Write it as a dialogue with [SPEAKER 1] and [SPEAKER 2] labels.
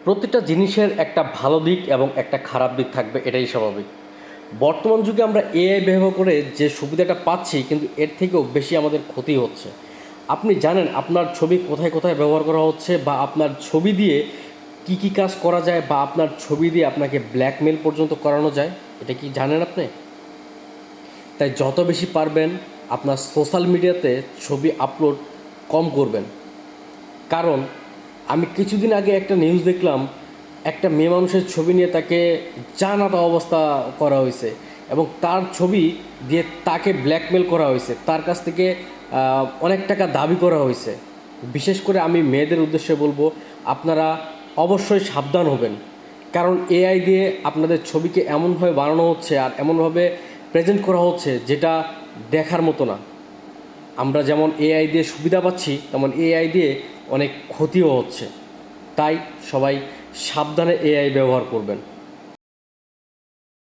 [SPEAKER 1] প্রতিটা জিনিসের একটা ভালো দিক এবং একটা খারাপ দিক থাকবে, এটাই স্বাভাবিক। বর্তমান যুগে আমরা এআই ব্যবহার করে যে সুবিধাটা পাচ্ছি, কিন্তু এর থেকেও বেশি আমাদের ক্ষতি হচ্ছে। আপনি জানেন আপনার ছবি কোথায় কোথায় ব্যবহার করা হচ্ছে, বা আপনার ছবি দিয়ে কি কি কাজ করা যায়, বা আপনার ছবি দিয়ে আপনাকে ব্ল্যাকমেল পর্যন্ত করানো যায়? এটা কি জানেন আপনি? তাই যত বেশি পারবেন আপনার সোশ্যাল মিডিয়াতে ছবি আপলোড কম করবেন। কারণ আমি কিছুদিন আগে একটা নিউজ দেখলাম, একটা মেয়ে মানুষের ছবি নিয়ে তাকে জানাতা অবস্থা করা হয়েছে, এবং তার ছবি দিয়ে তাকে ব্ল্যাকমেল করা হয়েছে, তার কাছ থেকে অনেক টাকা দাবি করা হয়েছে। বিশেষ করে আমি মেয়েদের উদ্দেশ্যে বলবো, আপনারা অবশ্যই সাবধান হবেন। কারণ এআই দিয়ে আপনাদের ছবিকে এমনভাবে বানানো হচ্ছে আর এমনভাবে প্রেজেন্ট করা হচ্ছে যেটা দেখার মতো না। আমরা যেমন এআই দিয়ে সুবিধা পাচ্ছি, তেমন এআই দিয়ে অনেক ক্ষতিও হচ্ছে। তাই সবাই সাবধানে এআই ব্যবহার করবেন।